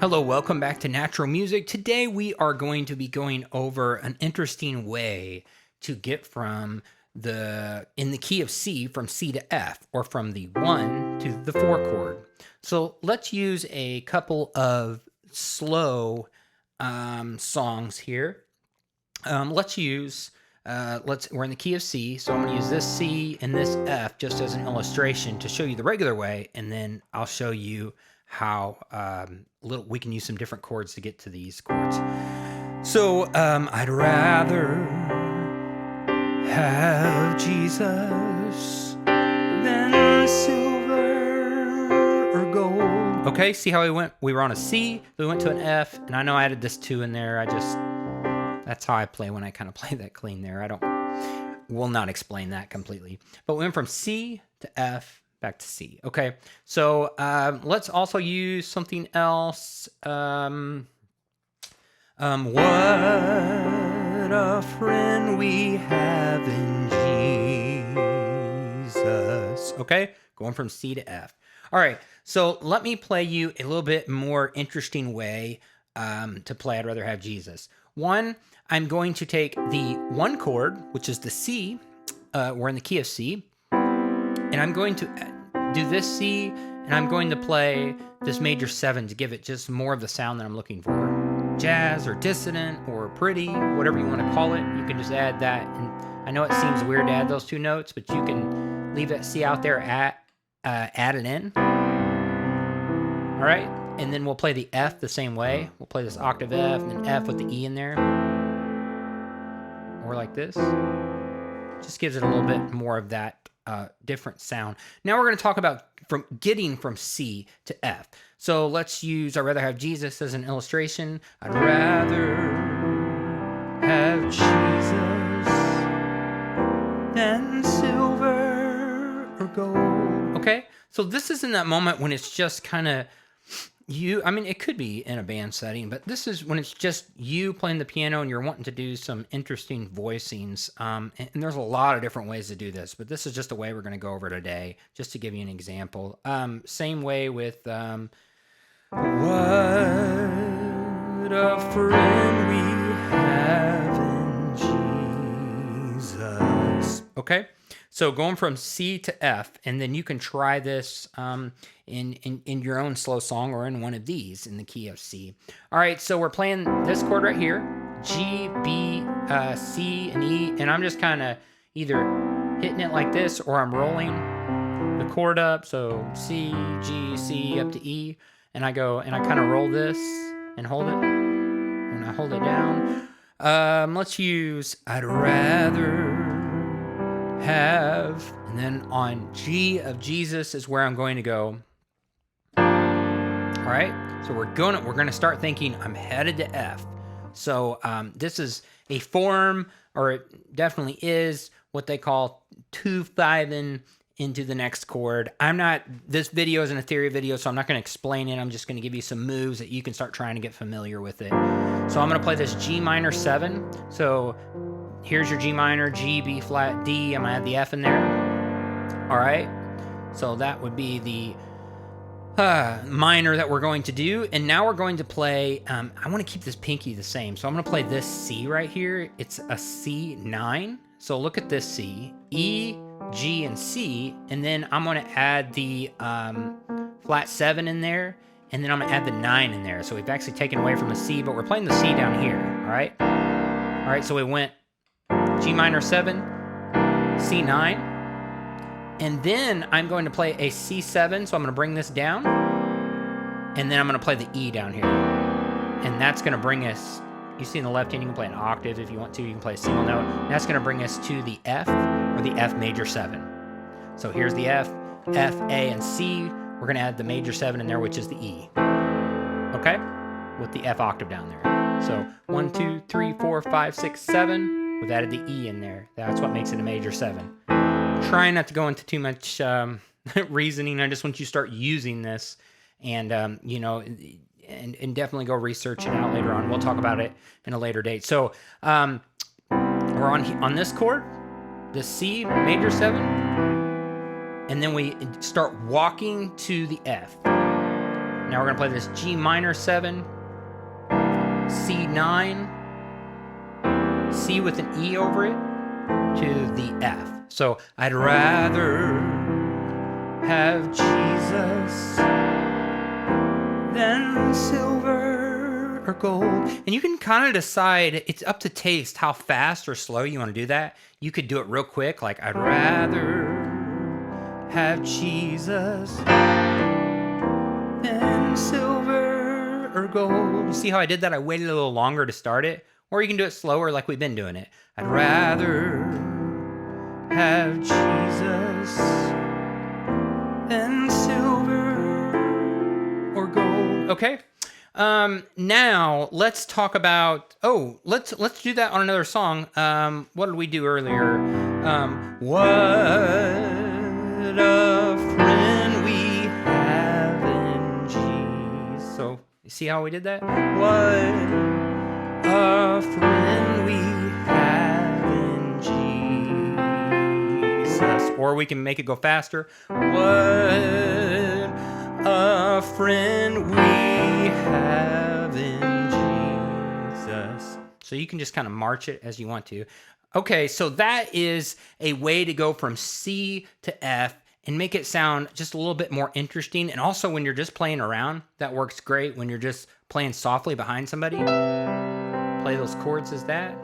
Hello, welcome back to Natural Music. Today we are going to be going over an interesting way to get from in the key of C, from C to F, or from the 1 to the 4 chord. So let's use a couple of slow songs here. We're in the key of C, so I'm going to use this C and this F just as an illustration to show you the regular way, and then I'll show you how we can use some different chords to get to these chords. So I'd rather have Jesus than silver or gold. Okay, see how we went? We were on a C, we went to an F, and I know I added this 2 in there. That's how I play when I kind of play that clean there. Will not explain that completely. But we went from C to F, back to C. Okay, so let's also use something else. What a friend we have in Jesus. Okay, going from C to F. All right, so let me play you a little bit more interesting way to play I'd Rather Have Jesus. One, I'm going to take the 1 chord, which is the C. We're in the key of C. And I'm going to do this C, and I'm going to play this major 7 to give it just more of the sound that I'm looking for. Jazz or dissonant or pretty, whatever you want to call it. You can just add that. And I know it seems weird to add those 2 notes, but you can leave that C out there, add it in. All right, and then we'll play the F the same way. We'll play this octave F and then F with the E in there. Or like this. Just gives it a little bit more of that different sound. Now we're going to talk about getting from C to F. So let's use I'd rather have Jesus as an illustration. I'd rather have Jesus than silver or gold. Okay, so this is in that moment when it's just kind of it could be in a band setting, but this is when it's just you playing the piano and you're wanting to do some interesting voicings. And there's a lot of different ways to do this, but this is just a way we're going to go over today, just to give you an example. Same way with what a friend we have in Jesus. Okay, so going from C to F, and then you can try this in your own slow song or in one of these in the key of C. All right, so we're playing this chord right here, G, B, C, and E, and I'm just kind of either hitting it like this or I'm rolling the chord up, so C, G, C, up to E, and I go and I kind of roll this and hold it, and I hold it down. Let's use I'd rather have, and then on G of Jesus is where I'm going to go. All right, so we're gonna start thinking I'm headed to F. So this is a form, or it definitely is what they call 2/5 into the next chord. This video isn't a theory video, so I'm not going to explain it. I'm just going to give you some moves that you can start trying to get familiar with it. So I'm going to play this G minor 7. So here's your G minor, G, B flat, D. I'm going to add the F in there. All right, so that would be the minor that we're going to do. And now we're going to play, I want to keep this pinky the same. So I'm going to play this C right here. It's a C9. So look at this C, E, G, and C. And then I'm going to add the flat 7 in there. And then I'm going to add the 9 in there. So we've actually taken away from the C, but we're playing the C down here. All right. All right. So we went G minor 7, C9. And then I'm going to play a C7, so I'm going to bring this down. And then I'm going to play the E down here. And that's going to bring us, you see in the left hand, you can play an octave if you want to. You can play a single note. And that's going to bring us to the F, or the F major 7. So here's the F, F, A, and C. We're going to add the major 7 in there, which is the E. Okay? With the F octave down there. So 1, 2, 3, 4, 5, 6, 7. We've added the E in there. That's what makes it a major 7. Trying not to go into too much reasoning. I just want you to start using this, and and definitely go research it out later on. We'll talk about it in a later date. So we're on this chord, the C major 7, and then we start walking to the F. Now we're going to play this G minor 7, C9, C with an E over it, to the F. So I'd rather have Jesus than silver or gold. And you can kind of decide, it's up to taste how fast or slow you want to do that. You could do it real quick, like I'd rather have Jesus than silver or gold. You see how I did that? I waited a little longer to start it. Or you can do it slower like we've been doing it. I'd rather have Jesus than silver or gold. Okay. Now let's talk about. Let's do that on another song. What did we do earlier? What a friend we have in Jesus. So you see how we did that? What a friend we have in Jesus. Or we can make it go faster. What a friend we have in Jesus. So you can just kind of march it as you want to. Okay, so that is a way to go from C to F and make it sound just a little bit more interesting. And also when you're just playing around, that works great. When you're just playing softly behind somebody, play those chords as that.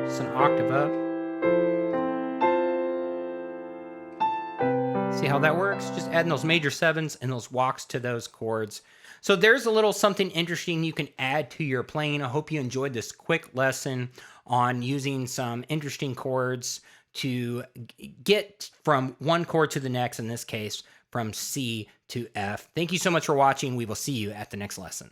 Just an octave up. See how that works? Just adding those major 7s and those walks to those chords. So there's a little something interesting you can add to your playing. I hope you enjoyed this quick lesson on using some interesting chords to get from one chord to the next, in this case, from C to F. Thank you so much for watching. We will see you at the next lesson.